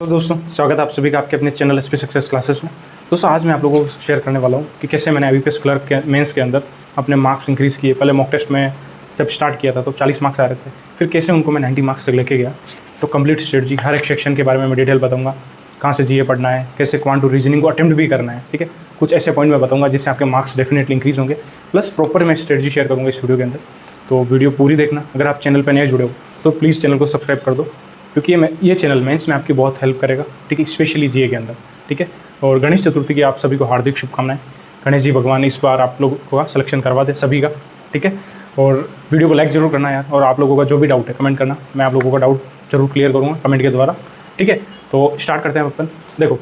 तो दोस्तों स्वागत है आप सभी का आपके अपने चैनल एसपी सक्सेस क्लासेस में। दोस्तों आज मैं आप लोगों को शेयर करने वाला हूँ कि कैसे मैंने IBPS क्लर्क के मेंस के अंदर अपने मार्क्स इंक्रीज़ किए। पहले मॉक टेस्ट में जब स्टार्ट किया था तो 40 मार्क्स आ रहे थे, फिर कैसे उनको मैं 90 मार्क्स तक लेके गया। तो कंप्लीट स्ट्रेटजी हर एक सेक्शन के बारे में मैं डिटेल बताऊँगा, कहाँ से GA पढ़ना है, कैसे क्वांट टू रीजनिंग को अटेम्प्ट भी करना है। ठीक है, कुछ ऐसे पॉइंट मैं बताऊँगा जिससे आपके मार्क्स डेफिनेटली इंक्रीज़ होंगे, प्लस प्रॉपर मैं स्ट्रेटजी शेयर करूँगा इस वीडियो के अंदर। तो वीडियो पूरी देखना। अगर आप चैनल पर नए जुड़े हो तो प्लीज़ चैनल को सब्सक्राइब कर दो, क्योंकि ये चैनल मेंस में आपकी बहुत हेल्प करेगा। ठीक है, स्पेशली GA के अंदर। ठीक है, और गणेश चतुर्थी की आप सभी को हार्दिक शुभकामनाएं। गणेश जी भगवान इस बार आप लोगों का सिलेक्शन करवा दे सभी का। ठीक है, और वीडियो को लाइक ज़रूर करना यार, और आप लोगों का जो भी डाउट है कमेंट करना, मैं आप लोगों का डाउट जरूर क्लियर करूँगा कमेंट के द्वारा। ठीक है, तो स्टार्ट करते हैं अपन। देखो,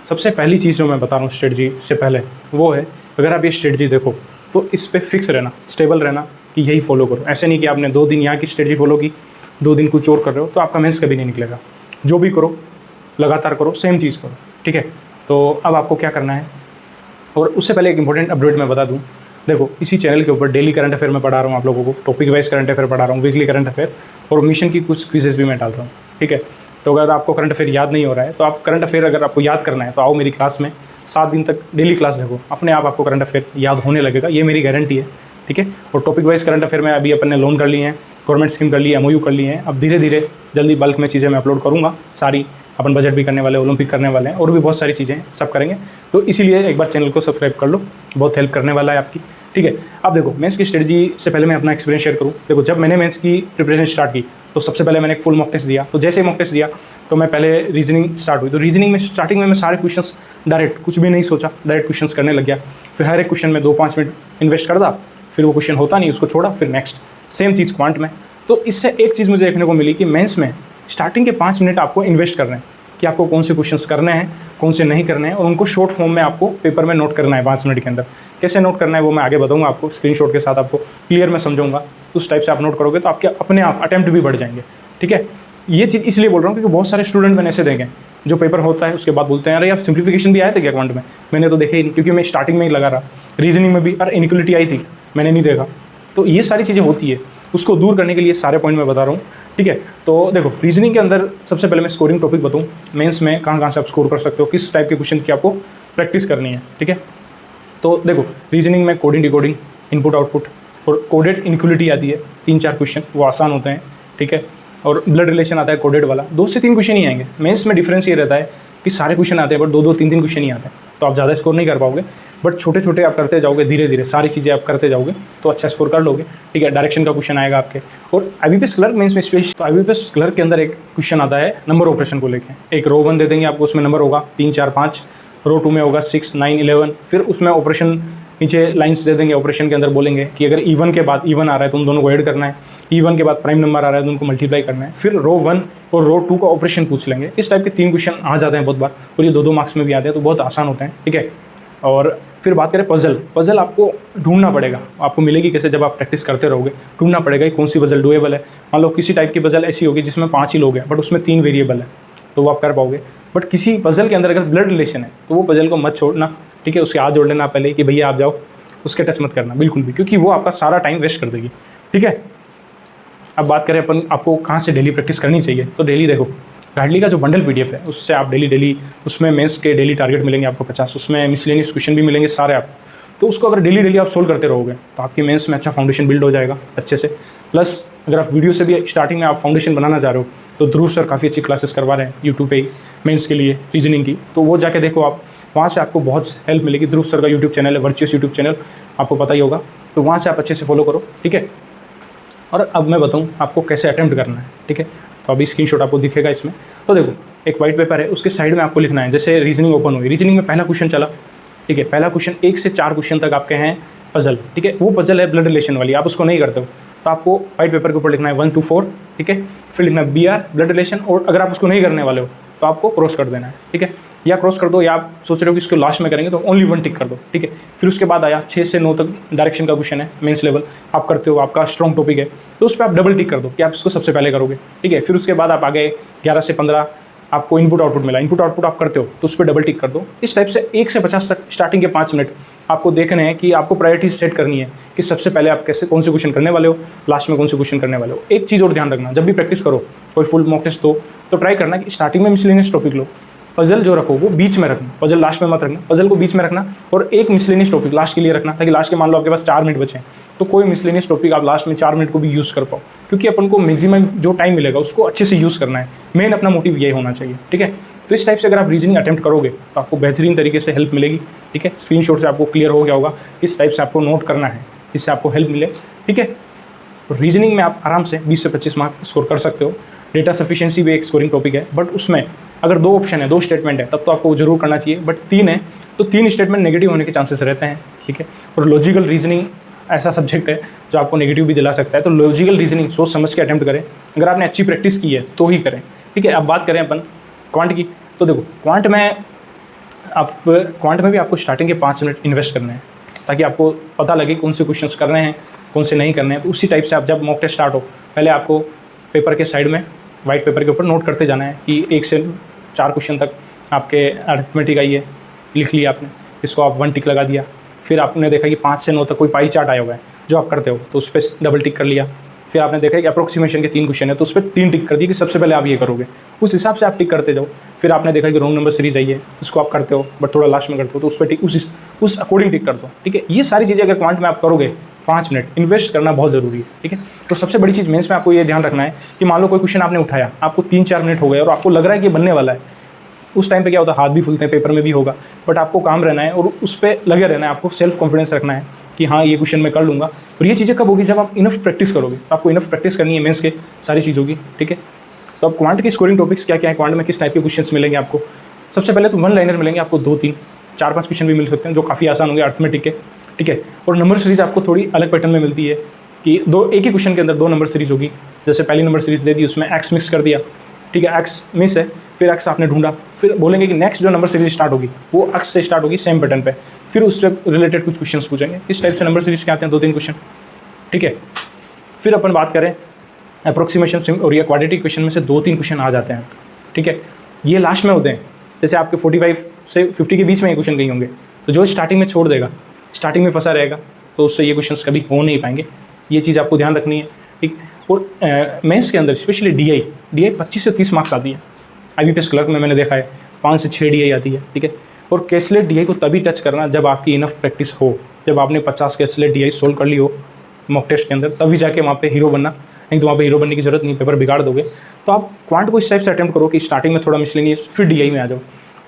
सबसे पहली चीज़ जो मैं बता रहा हूँ स्ट्रेटजी से पहले वो है, अगर आप ये स्ट्रेटजी देखो तो इस पर फिक्स रहना, स्टेबल रहना कि यही फॉलो करो। ऐसे नहीं कि आपने 2 दिन यहाँ की स्ट्रेटजी फॉलो की, 2 दिन कुछ और कर रहे हो तो आपका मेंस कभी नहीं निकलेगा। जो भी करो लगातार करो, सेम चीज़ करो। ठीक है, तो अब आपको क्या करना है, और उससे पहले एक इंपॉर्टेंट अपडेट मैं बता दूं। देखो, इसी चैनल के ऊपर डेली करंट अफेयर में पढ़ा रहा हूँ आप लोगों को, टॉपिक वाइज करंट अफेयर पढ़ा रहा हूँ, वीकली करंट अफेयर, और मिशन की कुछ क्विजेज भी मैं डाल रहा हूँ। ठीक है, तो अगर आपको करंट अफेयर याद नहीं हो रहा है तो आप करंट अफेयर अगर आपको याद करना है तो आओ मेरी क्लास में, 7 दिन तक डेली क्लास देखो, अपने आप आपको करंट अफेयर याद होने लगेगा, ये मेरी गारंटी है। ठीक है, और टॉपिक वाइज करंट अफेयर में अभी अपन ने लोन कर लिए हैं, गवर्नमेंट स्कीम कर ली है, MOU कर लिए हैं। अब धीरे धीरे जल्दी बल्क में चीज़ें मैं अपलोड करूँगा सारी। अपन बजट भी करने वाले, ओलंपिक करने वाले हैं, और भी बहुत सारी चीज़ें सब करेंगे। तो इसीलिए एक बार चैनल को सब्सक्राइब कर लो, बहुत हेल्प करने वाला है आपकी। ठीक है, अब देखो, मेंस की स्ट्रेटजी से पहले मैं अपना एक्सपीरियंस शेयर करूँ। देखो, जब मैंने मेंस की प्रिपरेशन स्टार्ट की तो सबसे पहले मैंने एक फुल मॉक टेस्ट दिया। तो जैसे ही मॉक टेस्ट दिया तो मैं पहले रीजनिंग स्टार्ट हुई, तो रीजनिंग में स्टार्टिंग में मैं सारे क्वेश्चंस डायरेक्ट, कुछ भी नहीं सोचा, डायरेक्ट क्वेश्चंस करने लग गया। फिर हर एक क्वेश्चन में 2-5 मिनट इन्वेस्ट कर दा, फिर वो क्वेश्चन होता नहीं, उसको छोड़ा, फिर नेक्स्ट। सेम चीज़ क्वांट में। तो इससे एक चीज़ मुझे देखने को मिली कि मेंस में स्टार्टिंग के 5 मिनट आपको इन्वेस्ट करने हैं कि आपको कौन से क्वेश्चंस करने हैं, कौन से नहीं करने हैं, और उनको शॉर्ट फॉर्म में आपको पेपर में नोट करना है 5 मिनट के अंदर। कैसे नोट करना है वो मैं आगे बताऊंगा आपको, स्क्रीनशॉट के साथ आपको क्लियर मैं समझाऊंगा। उस टाइप से आप नोट करोगे तो आपके अपने आप अटेम्प्ट भी बढ़ जाएंगे। ठीक है, ये चीज़ इसलिए बोल रहा हूँ क्योंकि बहुत सारे स्टूडेंट मैंने ऐसे देखे जो पेपर होता है उसके बाद बोलते हैं अरे यार सिंप्लीफिकेशन भी आया था क्या क्वांट में, मैंने तो देखा ही नहीं, क्योंकि मैं स्टार्टिंग में ही लगा रहा। रीजनिंग में भी अरे इनइक्वालिटी आई थी, मैंने नहीं देखा। तो ये सारी चीज़ें होती है, उसको दूर करने के लिए सारे पॉइंट मैं बता रहा हूँ। ठीक है, तो देखो, रीजनिंग के अंदर सबसे पहले मैं स्कोरिंग टॉपिक बताऊँ, मेंस में कहाँ कहाँ से आप स्कोर कर सकते हो, किस टाइप के क्वेश्चन की आपको प्रैक्टिस करनी है। ठीक है, तो देखो, रीजनिंग में कोडिंग डिकोडिंग, इनपुट आउटपुट और कोडेड इनइक्वालिटी आती है, 3-4 क्वेश्चन, वो आसान होते हैं। ठीक है, और ब्लड रिलेशन आता है कोडेड वाला, 2 से 3 क्वेश्चन ही आएंगे। मेंस में डिफरेंस ये रहता है कि सारे क्वेश्चन आते हैं बट 2-2, 3-3 क्वेश्चन ही आते हैं, तो आप ज़्यादा स्कोर नहीं कर पाओगे। बट छोटे छोटे आप करते जाओगे, धीरे धीरे सारी चीज़ें आप करते जाओगे तो अच्छा स्कोर कर लोगे। ठीक है, डायरेक्शन का क्वेश्चन आएगा आपके। और IBPS क्लर्क मेंस में स्पेशल, तो IBPS क्लर्क के अंदर एक क्वेश्चन आता है नंबर ऑपरेशन को लेकर। एक रो 1 दे देंगे आपको, उसमें नंबर होगा 3, 4, 5, रो 2 में होगा 6, 9, 11, फिर उसमें ऑपरेशन नीचे लाइंस दे देंगे। ऑपरेशन के अंदर बोलेंगे कि अगर इवन के बाद इवन आ रहा है तो उन दोनों को ऐड करना है, इवन के बाद प्राइम नंबर आ रहा है तो उनको मल्टीप्लाई करना है। फिर रो 1 और रो 2 का ऑपरेशन पूछ लेंगे। इस टाइप के 3 क्वेश्चन आ जाते हैं बहुत बार, और ये 2-2 मार्क्स में भी आते हैं, तो बहुत आसान होते हैं। ठीक है, और फिर बात करें पजल आपको ढूंढना पड़ेगा। आपको मिलेगी कैसे, जब आप प्रैक्टिस करते रहोगे, ढूंढना पड़ेगा कि कौन सी पजल डुएबल है। मान लो किसी टाइप की पजल ऐसी होगी जिसमें 5 ही लोग हैं बट उसमें 3 वेरिएबल है, तो वो आप कर पाओगे। बट किसी पजल के अंदर अगर ब्लड रिलेशन है तो वो पजल को मत छोड़ना। ठीक है, उसके हाथ जोड़ लेना पहले कि भैया आप जाओ, उसके टच मत करना बिल्कुल भी, क्योंकि वो आपका सारा टाइम वेस्ट कर देगी। ठीक है, अब बात करें अपन आपको कहाँ से डेली प्रैक्टिस करनी चाहिए, तो डेली देखो, गाइडली का जो बंडल PDF है उससे आप डेली उसमें मेंस के डेली टारगेट मिलेंगे आपको 50, उसमें मिसलेनियस क्वेश्चन भी मिलेंगे सारे आप। तो उसको अगर डेली आप सोल्व करते रहोगे तो आपकी मेंस में अच्छा फाउंडेशन बिल्ड हो जाएगा अच्छे से। प्लस अगर आप वीडियो से भी स्टार्टिंग में आप फाउंडेशन बनाना चाह रहे हो तो ध्रुव सर काफ़ी अच्छी क्लासेस करवा रहे हैं यूट्यूब पे ही मेंस के लिए रीजनिंग की, तो वो जाके देखो आप, वहाँ से आपको बहुत हेल्प मिलेगी। ध्रुव सर का यूट्यूब चैनल है, वर्चुअस यूट्यूब चैनल, आपको पता ही होगा, तो वहाँ से आप अच्छे से फॉलो करो। ठीक है, और अब मैं बताऊँ आपको कैसे अटैम्प्ट करना है। ठीक है, तो अभी स्क्रीनशॉट आपको दिखेगा इसमें। तो देखो, एक वाइट पेपर है, उसके साइड में आपको लिखना है, जैसे रीजनिंग ओपन हुई, रीजनिंग में पहला क्वेश्चन चला। ठीक है, पहला क्वेश्चन 1 से 4 क्वेश्चन तक आपके हैं पजल। ठीक है, वो पजल है ब्लड रिलेशन वाली, आप उसको नहीं करते हो तो आपको वाइट पेपर के ऊपर लिखना है 1 to 4। ठीक है, फिर लिखना है BR ब्लड रिलेशन, और अगर आप उसको नहीं करने वाले हो तो आपको क्रॉस कर देना है। ठीक है, या क्रॉस कर दो, या आप सोच रहे हो कि इसको लास्ट में करेंगे तो ओनली 1 टिक कर दो। ठीक है, फिर उसके बाद आया 6 से 9 तक डायरेक्शन का क्वेश्चन है, मेंस लेवल आप करते हो, आपका स्ट्रॉन्ग टॉपिक है, तो उस पर आप डबल टिक कर दो कि आप इसको सबसे पहले करोगे। ठीक है, फिर उसके बाद आप आगे 11 से 15 आपको इनपुट आउटपुट मिला, इनपुट आउटपुट आप करते हो तो उस पर डबल टिक कर दो। इस टाइप से 1 से 50 तक स्टार्टिंग के 5 मिनट आपको देखने हैं कि आपको प्रायोरिटी सेट करनी है कि सबसे पहले आप कैसे कौन से क्वेश्चन करने वाले हो, लास्ट में कौन से क्वेश्चन करने वाले हो। एक चीज़ और ध्यान रखना, जब भी प्रैक्टिस करो कोई फुल मॉक टेस्ट दो तो ट्राई करना कि स्टार्टिंग में मिसलेनियस टॉपिक लो, पजल जो रखो वो बीच में रखना, पजल लास्ट में मत रखना, पजल को बीच में रखना और एक मिसलेनियस टॉपिक लास्ट के लिए रखना, ताकि लास्ट के मान लो आपके पास 4 मिनट बचे तो कोई मिसलेनियस टॉपिक आप लास्ट में 4 मिनट को भी यूज़ कर पाओ, क्योंकि अपन को मैक्सिमम जो टाइम मिलेगा उसको अच्छे से यूज़ करना है। मेन अपना मोटिव यही होना चाहिए, ठीक है। तो इस टाइप से अगर आप रीजनिंग अटेम्प्ट करोगे तो आपको बेहतरीन तरीके से हेल्प मिलेगी, ठीक है। स्क्रीनशॉट से आपको क्लियर हो गया होगा किस टाइप से आपको नोट करना है जिससे आपको हेल्प मिले, ठीक है। तो रीजनिंग में आप आराम से 20 से 25 मार्क स्कोर कर सकते हो। डेटा सफिशिएंसी भी एक स्कोरिंग टॉपिक है, बट उसमें अगर 2 ऑप्शन है, 2 स्टेटमेंट है तब तो आपको जरूर करना चाहिए, बट 3 है तो 3 स्टेटमेंट नेगेटिव होने के चांसेस रहते हैं, ठीक है। और लॉजिकल रीजनिंग ऐसा सब्जेक्ट है जो आपको नेगेटिव भी दिला सकता है, तो लॉजिकल रीजनिंग सोच समझ के अटेम्प्ट करें। अगर आपने अच्छी प्रैक्टिस की है तो ही करें, ठीक है। अब बात करें अपन क्वांट की, तो देखो क्वांट में भी आपको स्टार्टिंग के 5 मिनट इन्वेस्ट करने हैं, ताकि आपको पता लगे कौन से क्वेश्चंस करने हैं कौन से नहीं करने हैं। तो उसी टाइप से आप जब मॉक टेस्ट स्टार्ट हो, पहले आपको पेपर के साइड में वाइट पेपर के ऊपर नोट करते जाना है कि 1 से 4 क्वेश्चन तक आपके अरिथमेटिक आई है, लिख लिया आपने, इसको आप 1 टिक लगा दिया। फिर आपने देखा कि 5 से 9 तक कोई पाई चार्ट आया हुआ है जो आप करते हो तो उस पर डबल टिक कर लिया। फिर आपने देखा कि अप्रोक्सीमेशन के 3 क्वेश्चन है तो उस पर 3 टिक कर दिए कि सबसे पहले आप ये करोगे, उस हिसाब से आप टिक करते जाओ। फिर आपने देखा कि रोंग नंबर सीरीज आई है, इसको आप करते हो बट थोड़ा लास्ट में करते हो तो उस पर टिक उस अकॉर्डिंग टिक कर दो, ठीक है। ये सारी चीज़ें अगर क्वांट में आप करोगे 5 मिनट इन्वेस्ट करना बहुत ज़रूरी है, ठीक है। तो सबसे बड़ी चीज़ मेंस में आपको ये ध्यान रखना है कि मान लो कोई क्वेश्चन आपने उठाया, आपको 3-4 मिनट हो गए और आपको लग रहा है कि बनने वाला है, उस टाइम पे क्या होता है हाथ भी फूलते हैं, पेपर में भी होगा, बट आपको काम रहना है और उस पर लगे रहना है। आपको सेल्फ कॉन्फिडेंस रखना है कि हाँ ये क्वेश्चन मैं कर लूँगा। और ये चीज़ें कब होगी, जब आप इनफ प्रैक्टिस करोगे। आपको इनफ प्रैक्टिस करनी है मेंस के सारी चीज़ों की, ठीक है। तो अब क्वांट के स्कोरिंग टॉपिक्स क्या क्या है, क्वांट में किस टाइप के क्वेश्चन मिलेंगे आपको। सबसे पहले तो 1 लाइनर मिलेंगे आपको, 2-3 4-5 क्वेश्चन भी मिल सकते हैं जो काफ़ी आसान होंगे अर्थमेटिक के, ठीक है। और नंबर सीरीज आपको थोड़ी अलग पैटर्न में मिलती है कि एक ही क्वेश्चन के अंदर 2 नंबर सीरीज होगी। जैसे पहली नंबर सीरीज दे दी, उसमें एक्स मिक्स कर दिया, ठीक है, एक्स मिस है, फिर एक्स आपने ढूंढा, फिर बोलेंगे कि नेक्स्ट जो नंबर सीरीज स्टार्ट होगी वो एक्स से स्टार्ट होगी सेम पैटर्न पे, फिर उससे रिलेटेड कुछ क्वेश्चंस पूछेंगे। इस टाइप से नंबर सीरीज के आते हैं 2-3 क्वेश्चन, ठीक है। फिर अपन बात करें अप्रोक्सीमेशन और ये क्वाड्रेटिक क्वेश्चन में से 2-3 क्वेश्चन आ जाते हैं, ठीक है। ये लास्ट में होते हैं, जैसे आपके 45 से 50 के बीच में ये क्वेश्चन कहीं होंगे, तो जो स्टार्टिंग में छोड़ देगा, स्टार्टिंग में फंसा रहेगा, तो उससे ये क्वेश्चन कभी हो नहीं पाएंगे। ये चीज़ आपको ध्यान रखनी है, ठीक। और मेंस के अंदर स्पेशली डी आई 25 से 30 मार्क्स आती है। IBPS क्लर्क में मैंने देखा है 5 से 6 DI आती है, ठीक है। और कैसलेट DI को तभी टच करना जब आपकी इनफ प्रैक्टिस हो, जब आपने 50 कैसलेट DI सोल्व कर ली हो मॉक टेस्ट के अंदर, तभी जाके वहाँ पे हीरो बनना, नहीं तो वहाँ पे हीरो बनने की जरूरत नहीं, पेपर बिगाड़ दोगे। तो आप क्वांट को इस टाइप से अटेम्प्ट करो कि स्टार्टिंग में थोड़ा मिसलेनियस, फिर DI में आ जाओ।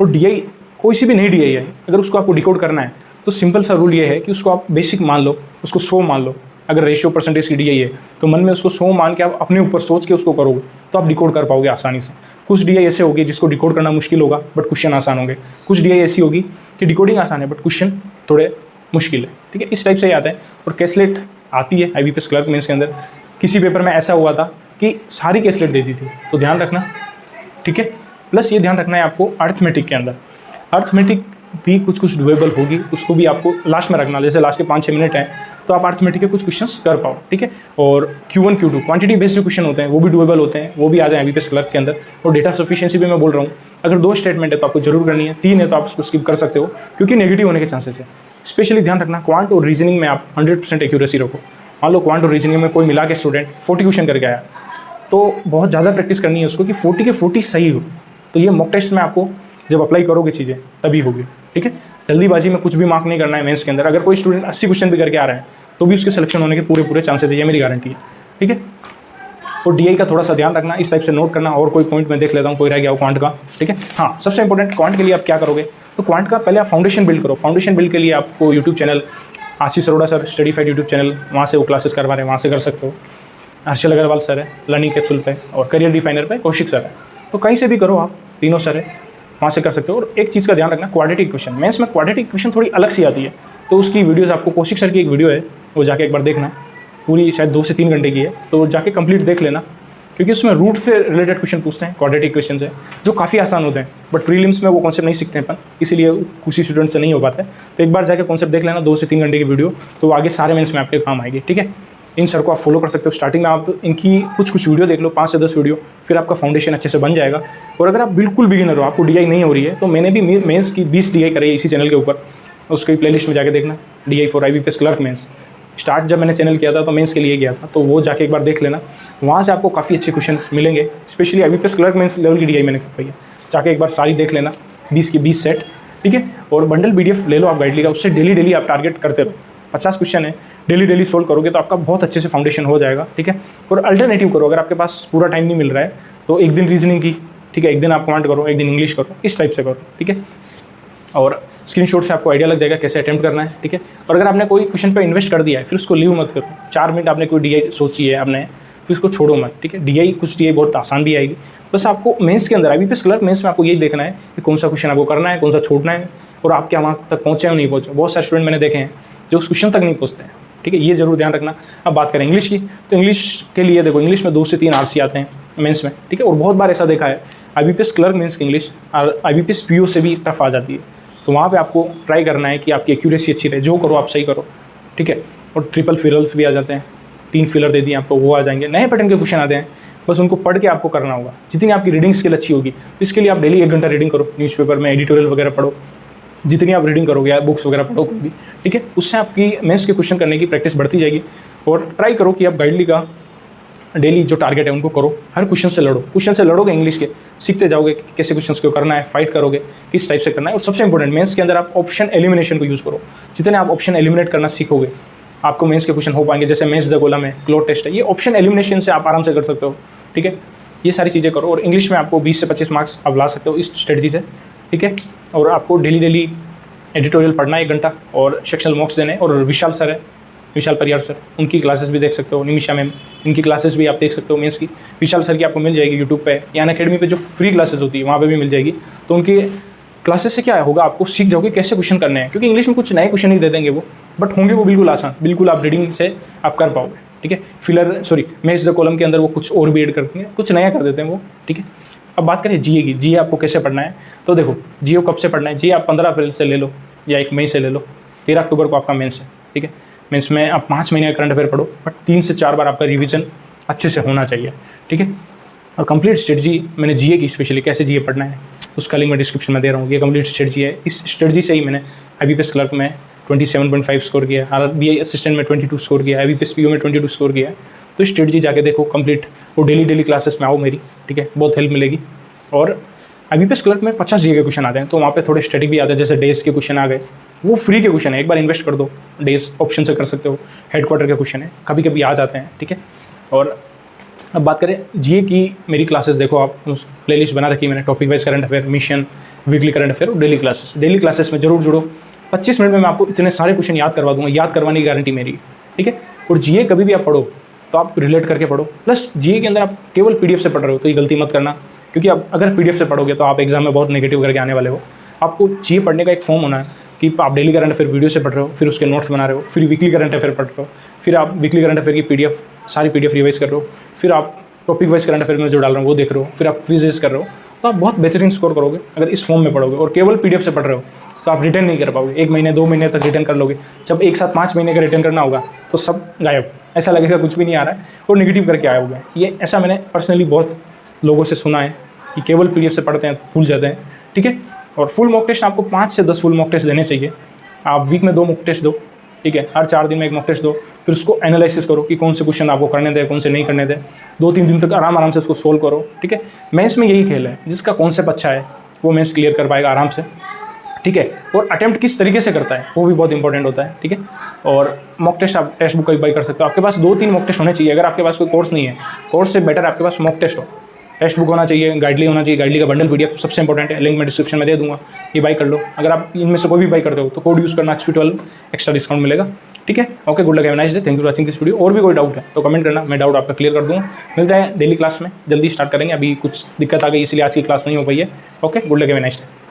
और DI कोई सी भी नई DI है, अगर उसको आपको डिकोड करना है तो सिंपल सा रूल ये है कि उसको आप बेसिक मान लो, उसको 100 मान लो। अगर रेशियो परसेंटेज की DI है तो मन में उसको 100 मान के आप अपने ऊपर सोच के उसको करोगे तो आप डिकोड कर पाओगे आसानी से। कुछ DI ऐसे होगी जिसको डिकोड करना मुश्किल होगा बट क्वेश्चन आसान होंगे, कुछ DI ऐसी होगी कि डिकोडिंग आसान है बट क्वेश्चन थोड़े मुश्किल है, ठीक है। इस टाइप से ही आता है। और कैसलेट आती है IBPS क्लर्क मेंस के अंदर। किसी पेपर में ऐसा हुआ था कि सारी कैसलेट दे दी थी, तो ध्यान रखना, ठीक है। प्लस ये ध्यान रखना है आपको अर्थमेटिक के अंदर, अर्थमेटिक भी कुछ डुएबल होगी, उसको भी आपको लास्ट में रखना। जैसे लास्ट के 5-6 मिनट हैं तो आप अर्थमेटिक के कुछ क्वेश्चंस कर पाओ, ठीक है। और Q1 Q2 क्वांटिटी बेस्ड जो क्वेश्चन होते हैं वो भी डुएबल होते हैं, वो भी आ जाए IBPS क्लर्क के अंदर। और डेटा सफिशिएंसी भी मैं बोल रहा हूँ, अगर 2 स्टेटमेंट है तो आपको जरूर करनी है, 3 है तो आप उसको स्किप कर सकते हो क्योंकि नेगेटिव होने के चांसेस है। स्पेशली ध्यान रखना क्वांट और रीजनिंग में आप 100% एक्यूरेसी रखो। मान लो क्वांट और रीजनिंग में कोई मिला के स्टूडेंट 40 क्वेश्चन करके आया तो बहुत ज़्यादा प्रैक्टिस करनी है उसको कि 40 के 40 सही हो। तो ये मॉक टेस्ट में आपको जब अप्लाई करोगे चीज़ें तभी होगी, ठीक है। जल्दीबाजी में कुछ भी मार्क नहीं करना है मेंस के अंदर। अगर कोई स्टूडेंट 80 क्वेश्चन भी करके आ रहा है तो भी उसके सिलेक्शन होने के पूरे चांसेस है, ये मेरी गारंटी है, ठीक है। और DI का थोड़ा सा ध्यान रखना, इस टाइप से नोट करना। और कोई पॉइंट मैं देख लेता हूँ कोई रह गया हो क्वांट का, ठीक है। हाँ, सबसे इंपॉर्टेंट क्वांट के लिए आप क्या करोगे, तो क्वांट का पहले आप फाउंडेशन बिल्ड करो। फाउंडेशन बिल्ड के लिए आपको यूट्यूब चैनल आशीष अरोड़ा सर स्टडीफाइड यूट्यूब चैनल, वहाँ से वो क्लासेस करवा रहे हैं, वहाँ से कर सकते हो। हर्षल अग्रवाल सर है लर्निंग कैप्सूल पे, और करियर डिफाइनर पे कौशिक सर है, तो कहीं से भी करो आप, तीनों सर है, वहाँ से कर सकते हो। और एक चीज़ का ध्यान रखना, क्वाड्रेटिक क्वेश्चन मेंस में क्वाड्रेटिक क्वेश्चन थोड़ी अलग सी आती है, तो उसकी वीडियोस आपको कौशिक सर की एक वीडियो है वो जाके एक बार देखना, पूरी शायद 2 से 3 घंटे की है, तो जाके कंप्लीट देख लेना, क्योंकि उसमें रूट से रिलेटेड क्वेश्चन पूछते हैं, क्वाड्रेटिक क्वेश्चन है जो काफ़ी आसान होते हैं, बट प्रीलिम्स में वो कॉन्सेप्ट नहीं सीखते हैं अपन, इसीलिए किसी स्टूडेंट से नहीं हो पाता है। तो एक बार जाके कॉन्सेप्ट देख लेना, 2 से 3 घंटे की वीडियो, तो आगे सारे मेंस में आपके काम आएगी, ठीक है। इन सर को आप फॉलो कर सकते हो। स्टार्टिंग में आप इनकी कुछ वीडियो देख लो, 5 से 10 वीडियो, फिर आपका फाउंडेशन अच्छे से बन जाएगा। और अगर आप बिल्कुल बिगिनर हो, आपको डीआई नहीं हो रही है, तो मैंने भी मेंस की 20 डीआई करी है इसी चैनल के ऊपर, उसकी प्लेलिस्ट में जाके देखना, DI for IBPS clerk mains. Start जब मैंने चैनल किया था तो मेंस के लिए किया था, तो वो जाके एक बार देख लेना, वहाँ से आपको काफ़ी अच्छे क्वेश्चन मिलेंगे। Specially IBPS clerk mains level की डीआई मैंने कर पाई है, जाके एक बार सारी देख लेना, 20 की 20 सेट, ठीक है। और बंडल PDF ले लो आप गाइडली का, उससे डेली आप टारगेट करते रहो। 50 क्वेश्चन है, डेली सोल्व करोगे तो आपका बहुत अच्छे से फाउंडेशन हो जाएगा, ठीक है। और अल्टरनेटिव करो, अगर आपके पास पूरा टाइम नहीं मिल रहा है तो एक दिन रीजनिंग की, ठीक है, एक दिन आप कमांड करो, एक दिन इंग्लिश करो, इस टाइप से करो, ठीक है। और स्क्रीनशॉट से आपको आइडिया लग जाएगा कैसे अटेम्प्ट करना है, ठीक है। और अगर आपने कोई क्वेश्चन पे इन्वेस्ट कर दिया है, फिर उसको लीव मत करो। 4 मिनट आपने कोई डीआई सोची है आपने, फिर उसको छोड़ो मत, ठीक है। डीआई कुछ डीआई बहुत आसान भी आएगी, बस आपको मेंस के अंदर IBPS क्लर्क मेंस में आपको यही देखना है कि कौन सा क्वेश्चन आपको करना है, कौन सा छोड़ना है, और आप क्या वहाँ तक पहुँचे या नहीं पहुँचे। बहुत सारे स्टूडेंट मैंने देखे हैं जो उस क्वेश्चन तक नहीं पहुँचते हैं, ठीक है, ये जरूर ध्यान रखना। अब बात करें इंग्लिश की, तो इंग्लिश के लिए देखो, इंग्लिश में 2 से 3 RC आते हैं मेंस में, ठीक है। और बहुत बार ऐसा देखा है IBPS क्लर्क मेंस की इंग्लिश IBPS PO से भी टफ आ जाती है, तो वहाँ पे आपको ट्राई करना है कि आपकी एक्यूरेसी अच्छी रहे, जो करो आप सही करो, ठीक है। और ट्रिपल फिलर्स भी आ जाते हैं, 3 फिलर दे दिए आपको, वो आ जाएंगे। नए पैटर्न के क्वेश्चन आते हैं, बस उनको पढ़ के आपको करना होगा। जितनी आपकी रीडिंग स्किल अच्छी होगी, तो इसके लिए आप डेली 1 घंटा रीडिंग करो, न्यूज़पेपर में एडिटोरियल वगैरह पढ़ो, जितनी आप रीडिंग करोगे या बुक्स वगैरह पढ़ो कोई भी, ठीक है, उससे आपकी मेंस के क्वेश्चन करने की प्रैक्टिस बढ़ती जाएगी। और ट्राई करो कि आप गाइडली का डेली जो टारगेट है उनको करो, हर क्वेश्चन से लड़ो। क्वेश्चन से लड़ोगे इंग्लिश के, सीखते जाओगे कि कैसे क्वेश्चन को करना है, फाइट करोगे किस टाइप से करना है। और सबसे इंपॉर्टेंट, मेंस के अंदर आप ऑप्शन एलिमिनेशन को यूज़ करो। जितने आप ऑप्शन एलिमिनेट करना सीखोगे, आपको मेंस के क्वेश्चन हो पाएंगे। जैसे मेंस द कॉलम है, क्लोज टेस्ट है, ये ऑप्शन एलिमिनेशन से आप आराम से कर सकते हो, ठीक है। ये सारी चीज़ें करो, और इंग्लिश में आपको 20 से 25 मार्क्स आप ला सकते हो इस स्ट्रेटजी से, ठीक है। और आपको डेली एडिटोरियल पढ़ना है 1 घंटा, और सेक्शनल मॉक्स देने। और विशाल सर है, विशाल परियार सर, उनकी क्लासेस भी देख सकते हो। निमिषा मैम, इनकी क्लासेस भी आप देख सकते हो मेंस की। विशाल सर की आपको मिल जाएगी यूट्यूब पे या अनअकैडमी पे, जो फ्री क्लासेस होती है वहाँ पे भी मिल जाएगी। तो उनकी क्लासेस से क्या होगा, आपको सीख जाओगे कैसे क्वेश्चन करने हैं, क्योंकि इंग्लिश में कुछ नए क्वेश्चन ही दे देंगे वो, बट होंगे वो बिल्कुल आसान, बिल्कुल आप रीडिंग से आप कर पाओगे, ठीक है। मेंस द कॉलम के अंदर वो कुछ और भी ऐड कर देंगे, कुछ नया कर देते हैं वो, ठीक है। अब बात करें GA की, GA आपको कैसे पढ़ना है, तो देखो GA कब से पढ़ना है। GA आप 15 अप्रैल से ले लो या 1 मई से ले लो, 13 अक्टूबर को आपका मेंस है, ठीक है। मेंस में आप 5 महीने का करंट अफेयर पढ़ो, बट 3 से 4 बार आपका रिवीजन अच्छे से होना चाहिए, ठीक है। और कंप्लीट स्ट्रेटजी मैंने GA की, स्पेशली कैसे GA पढ़ना है उसका लिंक मैं डिस्क्रिप्शन में दे रहा हूँ। ये कंप्लीट स्ट्रेटजी है, इस स्ट्रेटजी से ही मैंने IBPS क्लर्क में 27.5 स्कोर किया, RBI असिस्टेंट में 22 स्कोर किया, IBPS PO में 22 स्कोर किया है। तो स्ट्रेटजी जाके देखो कंप्लीट, वो डेली क्लासेस में आओ मेरी, ठीक है, बहुत हेल्प मिलेगी। और IBPS क्लर्क में 50 GA के क्वेश्चन आते हैं, तो वहाँ पे थोड़े स्टैटिक भी आते हैं, जैसे डेज के क्वेश्चन आ गए, वो फ्री के क्वेश्चन है, एक बार इन्वेस्ट कर दो, डेज ऑप्शन से कर सकते हो। हेडक्वार्टर के क्वेश्चन है, कभी कभी आ जाते हैं, ठीक है। और अब बात करें GA की, मेरी क्लासेस देखो आप, प्लेलिस्ट बना रखी है मैंने, topic wise current affair, mission, weekly current affair और डेली क्लासेस में जरूर जुड़ो। 25 मिनट में मैं आपको इतने सारे क्वेश्चन याद करवा दूंगा, याद करवाने की गारंटी मेरी, ठीक है। और GA कभी भी आप पढ़ो तो आप रिलेट करके पढ़ो। प्लस GA के अंदर आप केवल PDF से पढ़ रहे हो तो ये गलती मत करना, क्योंकि आप अगर PDF से पढ़ोगे तो आप एग्जाम में बहुत नेगेटिव करके आने वाले हो। आपको GA पढ़ने का एक फॉर्म होना है कि आप डेली करंट अफेयर वीडियो से पढ़ रहे हो, फिर उसके नोट्स बना रहे हो, फिर वीकली करंट अफेयर पढ़ रहे हो, फिर आप वीकली करंट अफेयर की PDF सारी PDF रिवाइज कर रहे हो, फिर आप टॉपिक वाइज करंट अफेयर में जो डाल रहे हो वो देख रहे हो, फिर आप क्विज़ेस कर रहे हो, तो आप बहुत बेहतरीन स्कोर करोगे अगर इस फॉर्म में पढ़ोगे। और केवल PDF से पढ़ रहे हो तो आप रिटर्न नहीं कर पाओगे, 1 महीने 2 महीने तक रिटर्न कर लोगे। जब एक साथ 5 महीने का रिटर्न करना होगा तो सब गायब, ऐसा लगेगा कुछ भी नहीं आ रहा है और नेगेटिव करके आए होगे। ये ऐसा मैंने पर्सनली बहुत लोगों से सुना है कि केवल PDF से पढ़ते हैं तो भूल जाते हैं, ठीक है। और फुल मॉक टेस्ट आपको 5 से 10 फुल मॉक टेस्ट देने चाहिए। आप वीक में 2 मॉक टेस्ट दो, ठीक है, हर 4 दिन में 1 मॉक टेस्ट दो, फिर उसको एनालिसिस करो कि कौन से क्वेश्चन आपको करने दें, कौन से नहीं करने दें। 2-3 दिन तक आराम से उसको सोल्व करो, ठीक है। मेंस में यही खेल है, जिसका कॉन्सेप्ट अच्छा है वो मेंस क्लियर कर पाएगा आराम से, ठीक है। और अटेम्प्ट किस तरीके से करता है वो भी बहुत इंपॉर्टेंट होता है, ठीक है। और मॉक टेस्ट आप टेक्स्ट बुक का भी बाई कर सकते हो। आपके पास 2-3 मॉक टेस्ट होने चाहिए। अगर आपके पास कोई कोर्स नहीं है, कोर्स से बेटर आपके पास मॉक टेस्ट हो, टेक्स्ट बुक होना चाहिए, गाइडली होना चाहिए। गाइडली का बंडल PDF सबसे इंपॉर्टेंट है, लिंक मैं डिस्क्रिप्शन में दे दूंगा, ये बाई कर लो। अगर आप इनमें से कोई भी बाई करते हो तो कोड यूज़ करना, XP12 एक्स्ट्रा डिस्काउंट मिलेगा, ठीक है। Okay, good luck, have a nice day, thank you for watching this video. और भी कोई डाउट है तो कमेंट करना, मैं डाउट आपका क्लियर कर दूँगा। मिलते हैं डेली क्लास में, जल्दी स्टार्ट करेंगे। अभी कुछ दिक्कत आ गई इसलिए आज की क्लास नहीं हो पाई है। Okay, good luck, have a nice day.